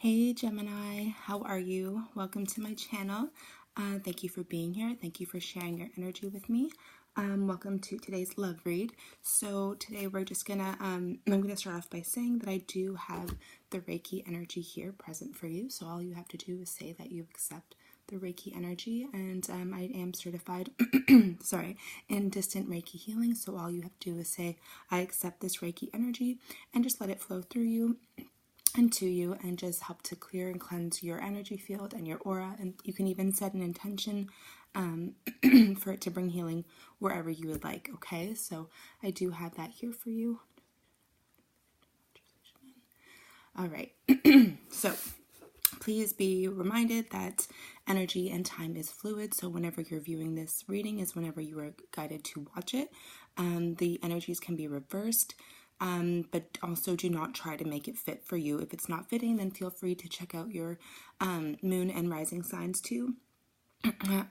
Hey Gemini, how are you? Welcome to my channel. Thank you for being here. Thank you for sharing your energy with me. Welcome to today's love read. So today we're just gonna, I'm gonna start off by saying that I do have the Reiki energy here present for you. So all you have to do is say that you accept the Reiki energy, and I am certified, in distant Reiki healing. So all you have to do is say, I accept this Reiki energy, and just let it flow through you and to you, and just help to clear and cleanse your energy field and your aura. And you can even set an intention for it to bring healing wherever you would like. Okay, so I do have that here for you. All right. So please be reminded that energy and time is fluid. So whenever you're viewing this reading is whenever you are guided to watch it. The energies can be reversed. But also do not try to make it fit for you. If it's not fitting, then feel free to check out your moon and rising signs too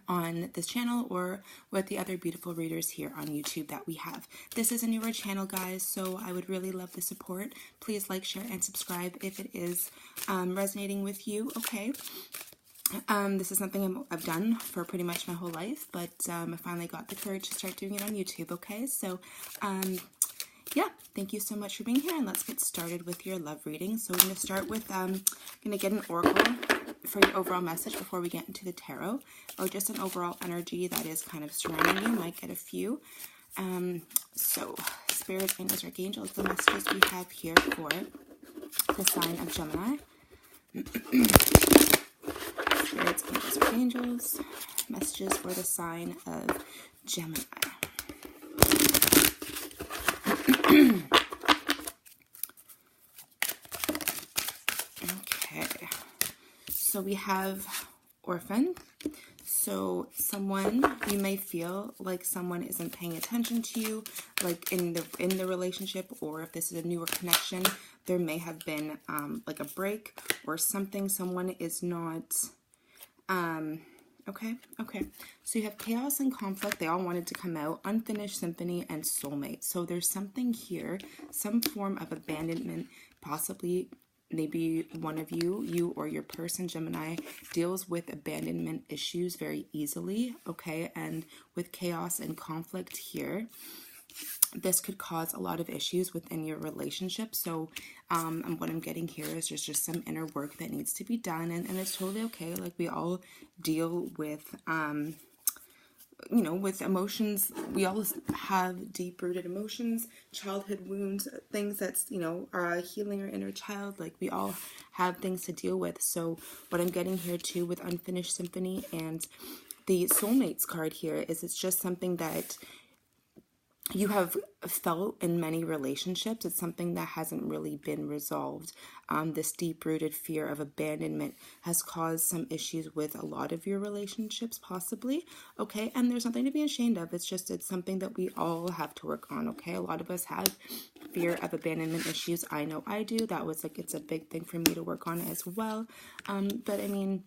on this channel, or with the other beautiful readers here on YouTube that we have. This is a newer channel, guys, so I would really love the support. Please like, share, and subscribe if it is resonating with you. Okay. This is something I've done for pretty much my whole life, but I finally got the courage to start doing it on YouTube. Okay, so yeah, thank you so much for being here, and let's get started with your love reading. So we're going to start with, I'm going to get an oracle for your overall message before we get into the tarot, or just an overall energy that is kind of surrounding you. Might get a few. So Spirit, Angels, Archangels, the messages we have here for the sign of Gemini. Spirits, Angels, Archangels, messages for the sign of Gemini. Okay, so we have orphan. So someone, you may feel like someone isn't paying attention to you, like in the relationship, or if this is a newer connection, there may have been like a break or something. Someone is not okay. So you have chaos and conflict. They all wanted to come out. Unfinished symphony and soulmate. So there's something here, some form of abandonment, possibly. Maybe one of you or your person, Gemini, deals with abandonment issues very easily, okay? And with chaos and conflict here, this could cause a lot of issues within your relationship. So what I'm getting here is there's just some inner work that needs to be done, and it's totally okay. Like, we all deal with with emotions. We all have deep-rooted emotions, childhood wounds, things that's, healing our inner child. Like, we all have things to deal with. So what I'm getting here too with Unfinished Symphony and the Soulmates card here is it's just something that you have felt in many relationships. It's something that hasn't really been resolved. This deep-rooted fear of abandonment has caused some issues with a lot of your relationships, possibly. Okay, and there's nothing to be ashamed of. It's something that we all have to work on. Okay, a lot of us have fear of abandonment issues. I know I do. It's a big thing for me to work on as well. But I mean,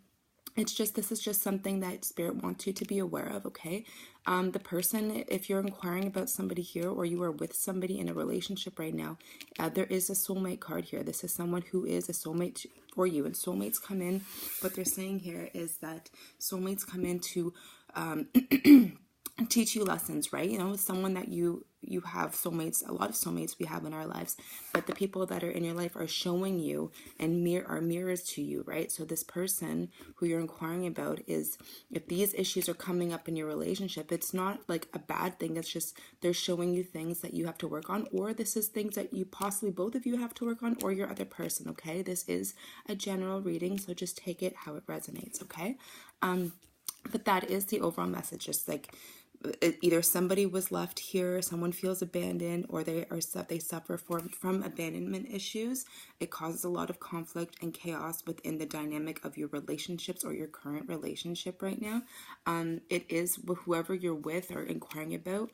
this is just something that Spirit wants you to be aware of, okay? The person, if you're inquiring about somebody here, or you are with somebody in a relationship right now, there is a soulmate card here. This is someone who is a soulmate for you, and soulmates come in. What they're saying here is that soulmates come in to teach you lessons, right? Someone that you have soulmates, a lot of soulmates we have in our lives, but the people that are in your life are showing you and are mirrors to you, right? So this person who you're inquiring about is, if these issues are coming up in your relationship, it's not like a bad thing. It's just they're showing you things that you have to work on, or this is things that you possibly both of you have to work on, or your other person, okay? This is a general reading, so just take it how it resonates, okay? But that is the overall message. Just like, either somebody was left here, someone feels abandoned, or they suffer from abandonment issues. It causes a lot of conflict and chaos within the dynamic of your relationships or your current relationship right now. It is with whoever you're with or inquiring about.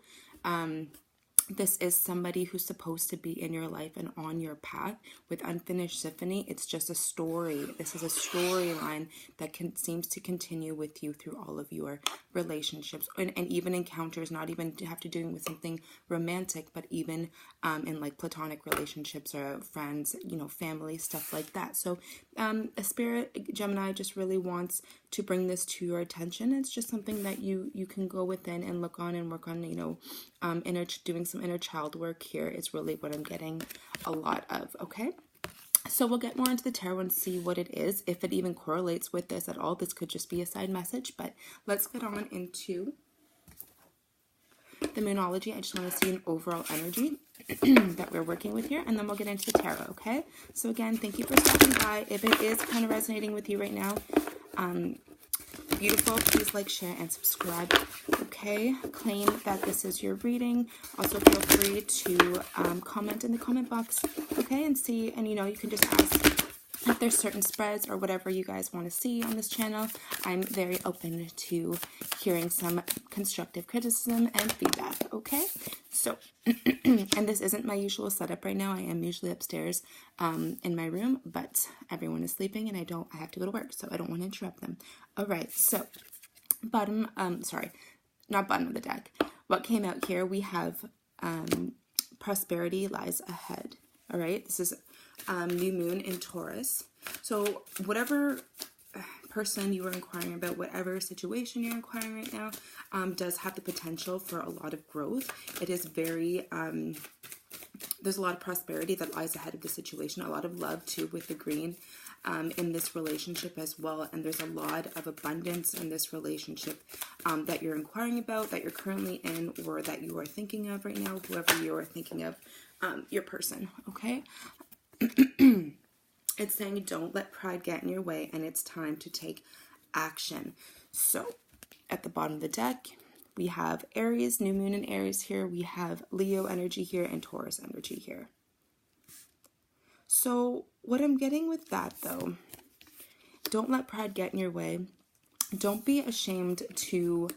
This is somebody who's supposed to be in your life and on your path. With unfinished symphony, it's just a story. This is a storyline that seems to continue with you through all of your relationships and even encounters, not even have to do with something romantic, but even in like platonic relationships or friends, you know, family, stuff like that. So a spirit, Gemini, just really wants to bring this to your attention. It's just something that you can go within and look on and work on, you know, doing some inner child work here is really what I'm getting a lot of, okay? So we'll get more into the tarot and see what it is, if it even correlates with this at all. This could just be a side message, but let's get on into the Moonology. I just want to see an overall energy that we're working with here, and then we'll get into the tarot, okay? So again, thank you for stopping by. If it is kind of resonating with you right now, beautiful, please like, share, and subscribe, okay? Claim that this is your reading. Also feel free to comment in the comment box, okay? And see, and you know, you can just ask if there's certain spreads or whatever you guys want to see on this channel. I'm very open to hearing some constructive criticism and feedback, okay? So, and this isn't my usual setup right now. I am usually upstairs in my room, but everyone is sleeping and I have to go to work, so I don't want to interrupt them. All right, so not bottom of the deck. What came out here, we have prosperity lies ahead. All right, this is new moon in Taurus. So whatever person you are inquiring about, whatever situation you're inquiring right now, does have the potential for a lot of growth. It is very, there's a lot of prosperity that lies ahead of the situation, a lot of love too with the green in this relationship as well. And there's a lot of abundance in this relationship that you're inquiring about, that you're currently in, or that you are thinking of right now, whoever you are thinking of, your person, okay? It's saying don't let pride get in your way, and it's time to take action. So at the bottom of the deck, we have Aries, new moon in Aries here. We have Leo energy here and Taurus energy here. So what I'm getting with that though, don't let pride get in your way. Don't be ashamed to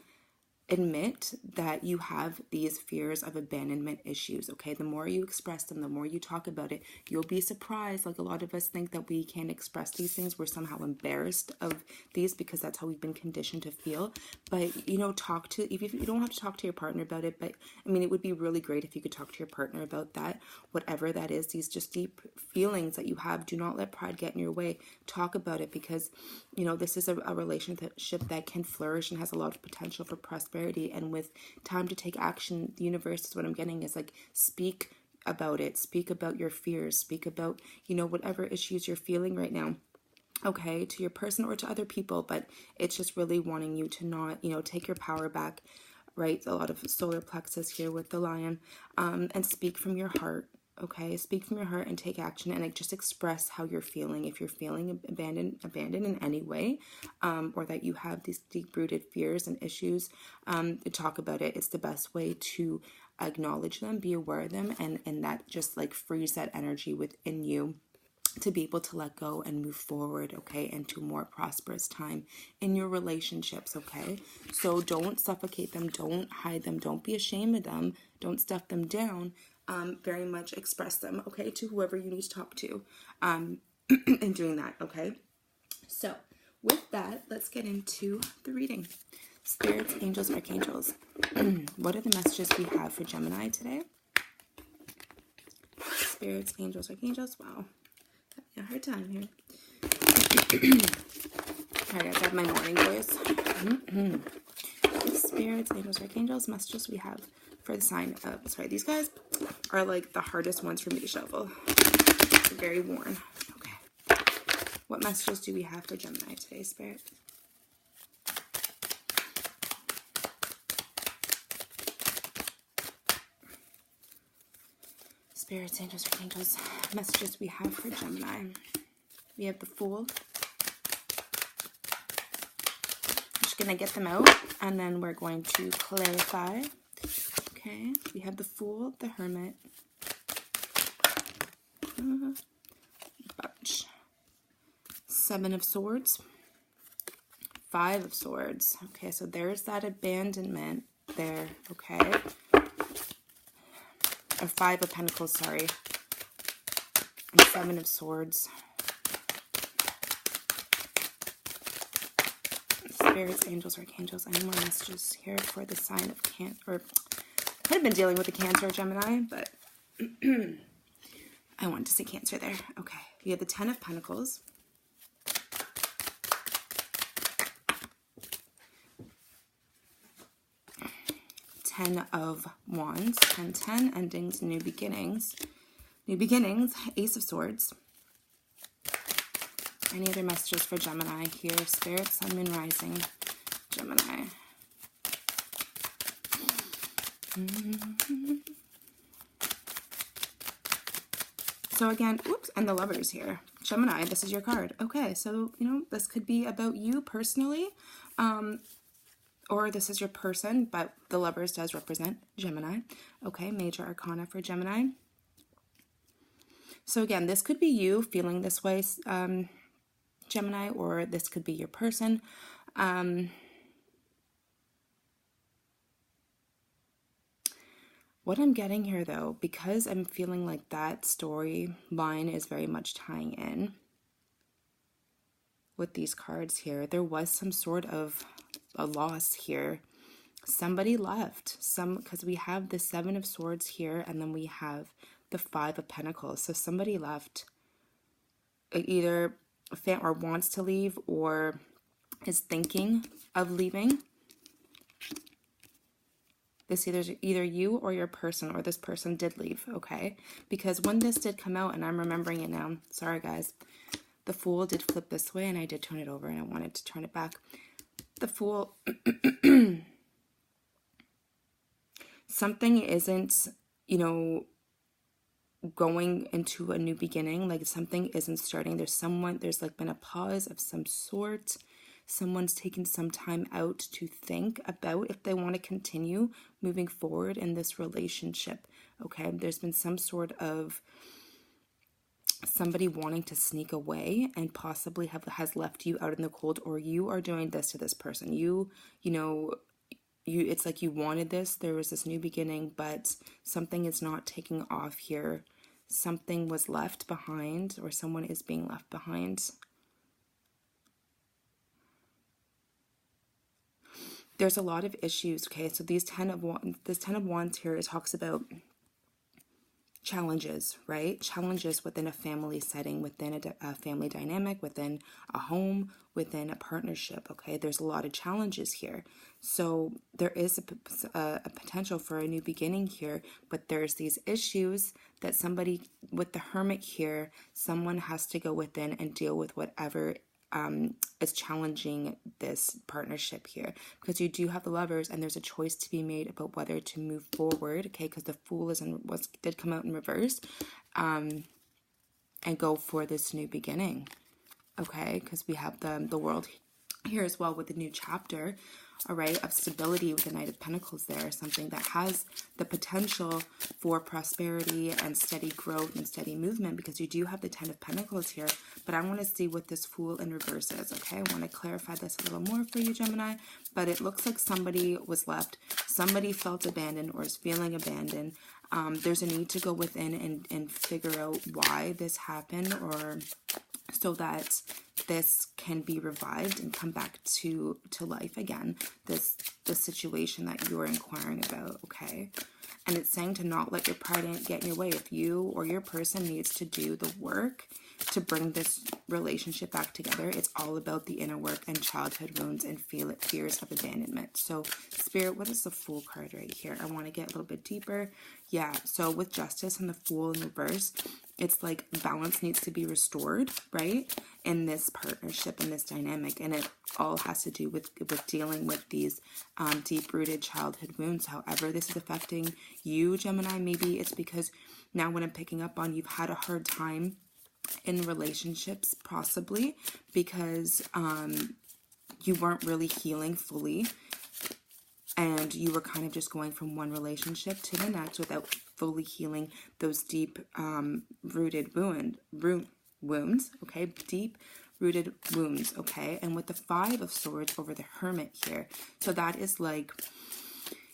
admit that you have these fears of abandonment issues, okay? The more you express them, the more you talk about it, you'll be surprised. Like, a lot of us think that we can't express these things. We're somehow embarrassed of these because that's how we've been conditioned to feel. But, you know, if you don't have to talk to your partner about it, but I mean, it would be really great if you could talk to your partner about that, whatever that is, these just deep feelings that you have. Do not let pride get in your way. Talk about it, because, you know, this is a relationship that can flourish and has a lot of potential for prosperity. And with time to take action, the universe is what I'm getting is like, speak about it, speak about your fears, speak about, you know, whatever issues you're feeling right now, okay, to your person or to other people. But it's just really wanting you to not, you know, take your power back, right? A lot of solar plexus here with the lion, and speak from your heart. Okay, speak from your heart and take action, and like, just express how you're feeling. If you're feeling abandoned in any way, or that you have these deep-rooted fears and issues, talk about it. It's the best way to acknowledge them, be aware of them, and that just like frees that energy within you to be able to let go and move forward, okay, into a more prosperous time in your relationships, okay? So don't suffocate them, don't hide them, don't be ashamed of them, don't stuff them down. Very much express them, okay, to whoever you need to talk to, in doing that, okay? So with that, let's get into the reading. Spirits, angels, archangels. What are the messages we have for Gemini today? Spirits, angels, archangels. Wow, having a hard time here. All right, guys, I have my morning voice. Spirits, angels, archangels. Messages we have for the sign of, sorry, these guys are like the hardest ones for me to shuffle. They're very worn. Okay. What messages do we have for Gemini today, Spirit? Spirits, angels, archangels. Messages we have for Gemini. We have the Fool. I'm just going to get them out, and then we're going to clarify. Okay, we have the Fool, the Hermit, bunch, 7 of Swords, 5 of Swords. Okay, so there's that abandonment there, okay? or Five of Pentacles, sorry, and Seven of Swords. Spirits, angels, archangels, any more messages here for the sign of Cancer? Or could have been dealing with the Cancer, Gemini, but I wanted to say Cancer there. Okay, we have the Ten of Pentacles. Ten of Wands, 10, endings, new beginnings. New beginnings, Ace of Swords. Any other messages for Gemini here? Spirit, Sun, Moon, Rising, Gemini. So again, oops, and the Lovers here. Gemini, this is your card. Okay, so, you know, this could be about you personally, or this is your person, but the Lovers does represent Gemini. Okay, major arcana for Gemini. So again, this could be you feeling this way, Gemini, or this could be your person. What I'm getting here, though, because I'm feeling like that storyline is very much tying in with these cards here, there was some sort of a loss here. Somebody left, because we have the Seven of Swords here, and then we have the Five of Pentacles. So somebody left, either or wants to leave or is thinking of leaving. This either you or your person, or this person did leave, okay? Because when this did come out, and I'm remembering it now, sorry guys, the Fool did flip this way, and I did turn it over, and I wanted to turn it back. The Fool, something isn't, you know, going into a new beginning, like something isn't starting. There's like been a pause of some sort. Someone's taken some time out to think about if they want to continue moving forward in this relationship. Okay, there's been some sort of somebody wanting to sneak away and possibly has left you out in the cold, or you are doing this to this person. It's like you wanted this. There was this new beginning, but something is not taking off here. Something was left behind, or someone is being left behind. There's a lot of issues, okay? So this Ten of Wands here, it talks about challenges, right? Challenges within a family setting, within a family dynamic, within a home, within a partnership, okay? There's a lot of challenges here. So there is a potential for a new beginning here, but there's these issues that somebody, with the Hermit here, someone has to go within and deal with whatever is challenging this partnership here, because you do have the Lovers, and there's a choice to be made about whether to move forward, okay, because the Fool did come out in reverse, and go for this new beginning, okay, because we have the World here as well with the new chapter, all right, of stability with the Knight of Pentacles there, something that has the potential for prosperity and steady growth and steady movement, because you do have the Ten of Pentacles here. But I want to see what this Fool in reverse is, okay? I want to clarify this a little more for you, Gemini, but it looks like somebody was left, somebody felt abandoned or is feeling abandoned. There's a need to go within and figure out why this happened, or so that this can be revived and come back to life again, the situation that you're inquiring about, okay? And it's saying to not let your pride get in your way. If you or your person needs to do the work to bring this relationship back together, it's all about the inner work and childhood wounds and fears of abandonment. So Spirit, what is the Fool card right here? I want to get a little bit deeper. Yeah, so with Justice and the Fool in reverse, it's like balance needs to be restored, right, in this partnership, in this dynamic, and it all has to do with dealing with these deep-rooted childhood wounds. However this is affecting you, Gemini, maybe it's because now when I'm picking up on, you've had a hard time in relationships, possibly because you weren't really healing fully, and you were kind of just going from one relationship to the next without fully healing those deep rooted wounds, okay? Deep rooted wounds, okay? And with the Five of Swords over the Hermit here, so that is like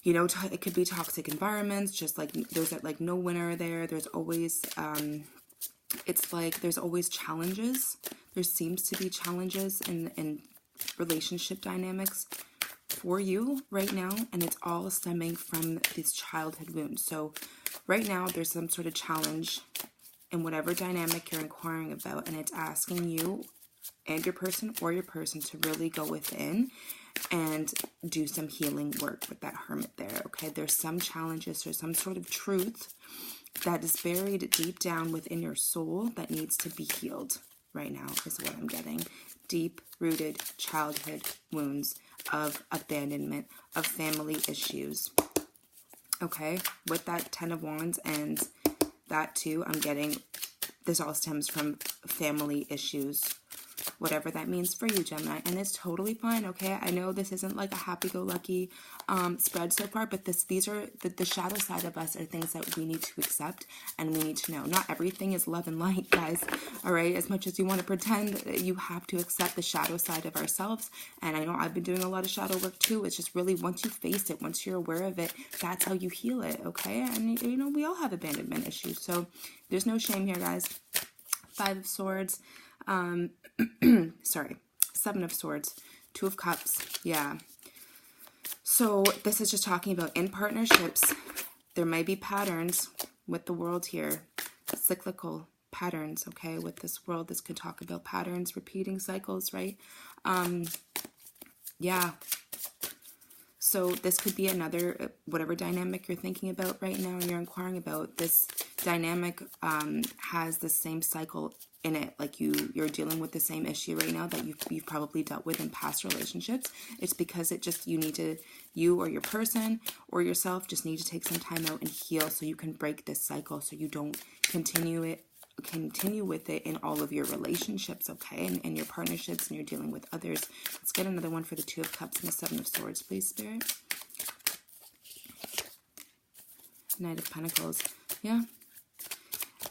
you know, it could be toxic environments, just like there's like no winner there. There's always, it's like there's always challenges. There seems to be challenges in relationship dynamics for you right now, and it's all stemming from these childhood wounds. So right now there's some sort of challenge in whatever dynamic you're inquiring about, and it's asking you and your person or your person to really go within and do some healing work with that hermit there. Okay, there's some challenges, there's some sort of truth that is buried deep down within your soul that needs to be healed right now, is what I'm getting. Deep rooted childhood wounds of abandonment, of family issues. Okay, with that 10 of Wands and that too, I'm getting this all stems from family issues, whatever that means for you, Gemini, and it's totally fine. Okay, I know this isn't like a happy-go-lucky spread so far, but these are the shadow side of us, are things that we need to accept and we need to know. Not everything is love and light, guys. All right, as much as you want to pretend, you have to accept the shadow side of ourselves. And I know I've been doing a lot of shadow work too. It's just really, once you face it, once you're aware of it, that's how you heal it. Okay, and you know, we all have abandonment issues, so there's no shame here, guys. 5 of Swords. Sorry, 7 of Swords, 2 of Cups. Yeah. So this is just talking about in partnerships, there may be patterns with the world here, cyclical patterns. Okay, with this world, this could talk about patterns, repeating cycles, right? Yeah. So this could be another, whatever dynamic you're thinking about right now, you're inquiring about, this dynamic has the same cycle in it. Like you're dealing with the same issue right now that you've probably dealt with in past relationships. It's because it just, you or your person or yourself just need to take some time out and heal so you can break this cycle, so you don't continue with it in all of your relationships, okay, and your partnerships, and you're dealing with others. Let's get another one for the 2 of Cups and the 7 of Swords, please, Spirit. Knight of Pentacles. Yeah.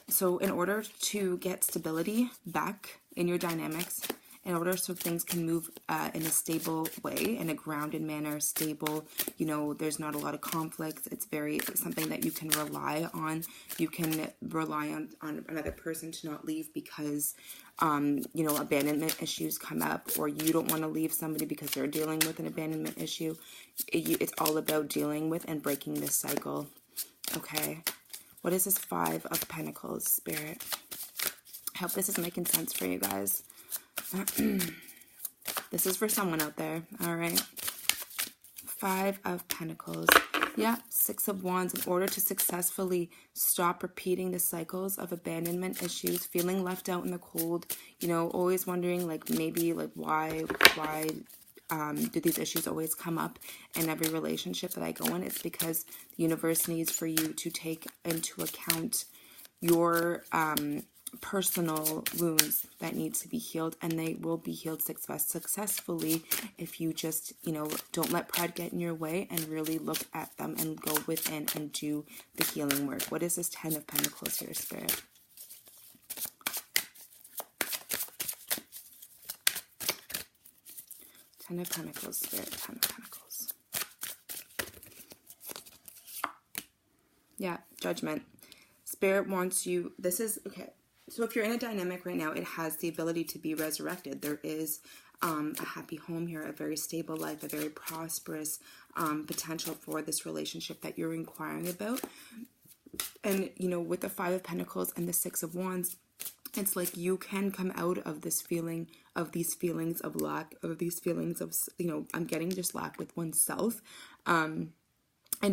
So in order to get stability back in your dynamics, in order so things can move in a stable way, in a grounded manner, stable, you know, there's not a lot of conflicts. It's very something that you can rely on. You can rely on another person to not leave because, you know, abandonment issues come up, or you don't want to leave somebody because they're dealing with an abandonment issue. It's all about dealing with and breaking this cycle. Okay. What is this 5 of Pentacles, Spirit? I hope this is making sense for you guys. This is for someone out there, all right? 5 of Pentacles. Yeah, 6 of Wands. In order to successfully stop repeating the cycles of abandonment issues, feeling left out in the cold, you know, always wondering, like, maybe, like, why do these issues always come up in every relationship that I go in? It's because the universe needs for you to take into account your personal wounds that need to be healed, and they will be healed successfully if you just, you know, don't let pride get in your way and really look at them and go within and do the healing work. What is this 10 of Pentacles here, Spirit? Ten of Pentacles, Spirit, 10 of Pentacles. Yeah, Judgment. Spirit wants you, this is, okay, so if you're in a dynamic right now, it has the ability to be resurrected. There is a happy home here, a very stable life, a very prosperous potential for this relationship that you're inquiring about. And, you know, with the 5 of Pentacles and the 6 of Wands, it's like you can come out of this feeling, of these feelings of lack, of these feelings of, you know, I'm getting just lack with oneself, and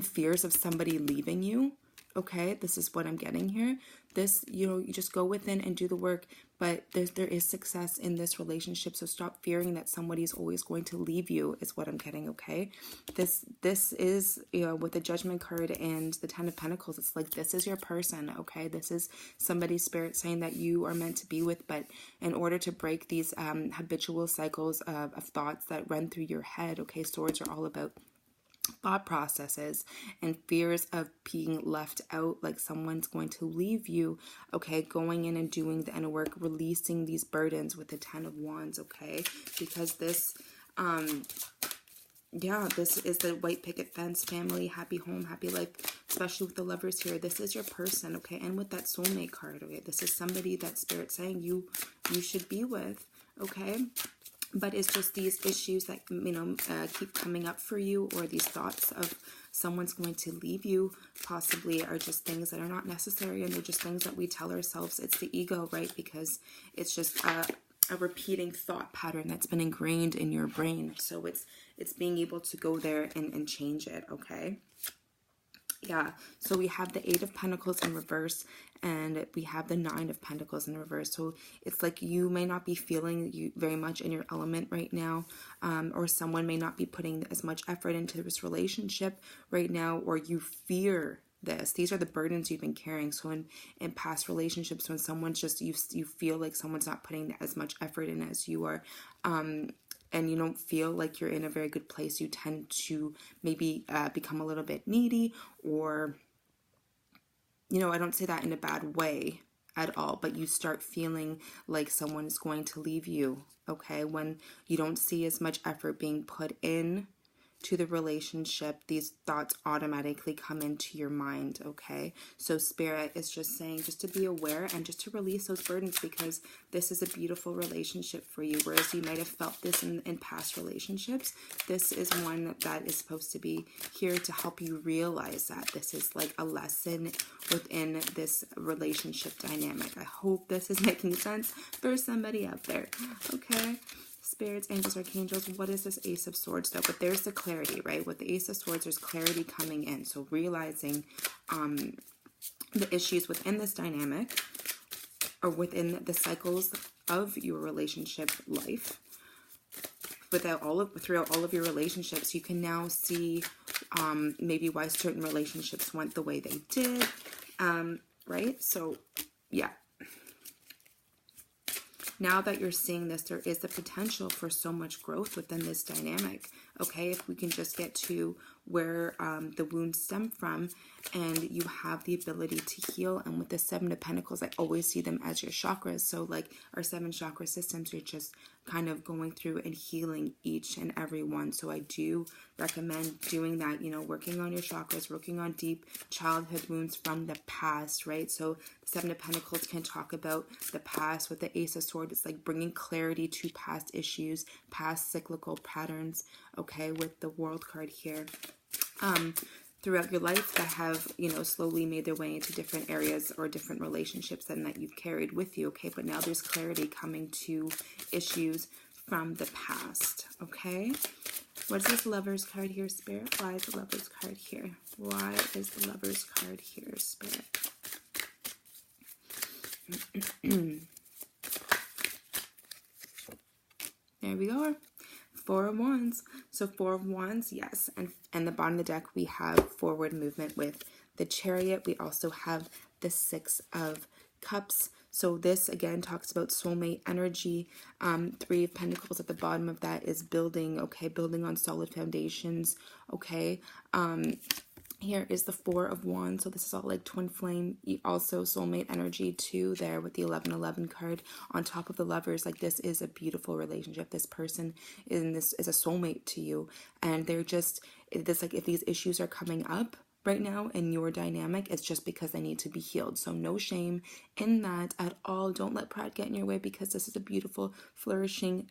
fears of somebody leaving you. Okay, this is what I'm getting here. This, you know, you just go within and do the work, but there is success in this relationship. So stop fearing that somebody is always going to leave you, is what I'm getting, okay? This is, you know, with the Judgment card and the 10 of Pentacles, it's like this is your person, okay? This is somebody's spirit saying that you are meant to be with, but in order to break these habitual cycles of thoughts that run through your head, okay, swords are all about thought processes and fears of being left out, like someone's going to leave you, okay, going in and doing the inner work, releasing these burdens with the 10 of Wands, okay, because this Yeah, this is the white picket fence, family, happy home, happy life, especially with the Lovers here. This is your person, okay? And with that Soulmate card, okay? This is somebody that Spirit's saying you should be with, okay? But it's just these issues that, keep coming up for you, or these thoughts of someone's going to leave you possibly, are just things that are not necessary, and they're just things that we tell ourselves. It's the ego, right? Because it's just a repeating thought pattern that's been ingrained in your brain. So it's being able to go there and change it, okay? Yeah, so we have the Eight of Pentacles in reverse, and we have the Nine of Pentacles in reverse. So it's like you may not be feeling you very much in your element right now, or someone may not be putting as much effort into this relationship right now, or you fear this. These are the burdens you've been carrying. So in past relationships, when someone's just, you feel like someone's not putting as much effort in as you are, and you don't feel like you're in a very good place, you tend to maybe become a little bit needy, or, I don't say that in a bad way at all, but you start feeling like someone is going to leave you, okay? When you don't see as much effort being put in to the relationship, these thoughts automatically come into your mind, okay? So Spirit is just saying just to be aware and just to release those burdens, because this is a beautiful relationship for you. Whereas you might have felt this in past relationships, this is one that is supposed to be here to help you realize that this is like a lesson within this relationship dynamic. I hope this is making sense for somebody out there, okay? Spirits, angels, archangels, what is this Ace of Swords though? But there's the clarity, right? With the Ace of Swords, there's clarity coming in. So realizing the issues within this dynamic, or within the cycles of your relationship life, throughout all of your relationships, you can now see maybe why certain relationships went the way they did, right? So yeah. Now that you're seeing this, there is the potential for so much growth within this dynamic, okay? If we can just get to where the wounds stem from, and you have the ability to heal. And with the Seven of Pentacles, I always see them as your chakras. So like our 7 chakra systems, you're just kind of going through and healing each and every one. So I do recommend doing that, working on your chakras, working on deep childhood wounds from the past, right? So the 7 of Pentacles can talk about the past. With the Ace of Swords, it's like bringing clarity to past issues, past cyclical patterns, okay? With the World card here. Throughout your life that have, slowly made their way into different areas or different relationships and that you've carried with you, okay? But now there's clarity coming to issues from the past, okay? What is this Lovers card here, Spirit? Why is the Lovers card here? Why is the Lovers card here, Spirit? There we go. 4 of Wands. So 4 of Wands, yes. And the bottom of the deck, we have forward movement with the Chariot. We also have the 6 of Cups. So this, again, talks about soulmate energy. 3 of Pentacles at the bottom of that is building, okay? Building on solid foundations, okay? Here is the 4 of Wands. So this is all like twin flame, also soulmate energy too, there with the 1111 card on top of the Lovers. Like, this is a beautiful relationship. This person is a soulmate to you, and they're just, this, like, if these issues are coming up right now in your dynamic, it's just because they need to be healed. So no shame in that at all. Don't let pride get in your way, because this is a beautiful, flourishing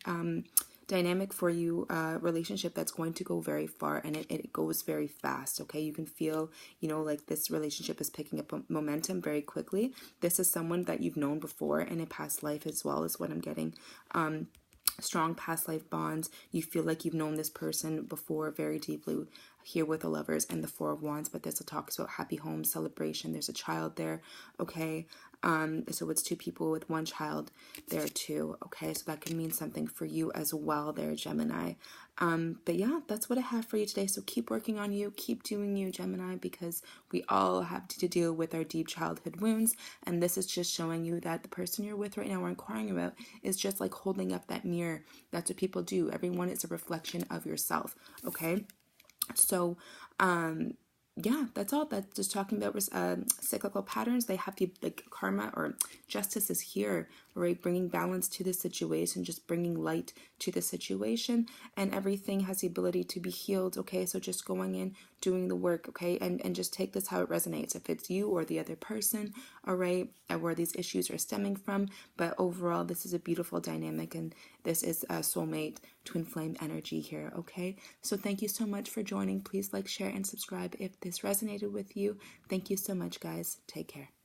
dynamic for you, relationship that's going to go very far, and it goes very fast, okay? You can feel, like this relationship is picking up momentum very quickly. This is someone that you've known before in a past life as well, is what I'm getting. Strong past life bonds. You feel like you've known this person before very deeply here with the Lovers and the 4 of Wands, but this talks about happy home, celebration. There's a child there, okay? So it's 2 people with 1 child there too, okay? So that can mean something for you as well there, Gemini. But yeah, that's what I have for you today. So keep working on you, keep doing you, Gemini, because we all have to deal with our deep childhood wounds. And this is just showing you that the person you're with right now or inquiring about is just like holding up that mirror. That's what people do. Everyone is a reflection of yourself, okay? So, yeah, that's all. That's just talking about cyclical patterns. They have the like karma or justice is here, right? Bringing balance to the situation, just bringing light to the situation, and everything has the ability to be healed. Okay, so just going in, doing the work. Okay, and just take this how it resonates. If it's you or the other person, all right, and where these issues are stemming from. But overall, this is a beautiful dynamic, and this is a soulmate twin flame energy here. Okay, so thank you so much for joining. Please like, share, and subscribe if this resonated with you. Thank you so much, guys. Take care.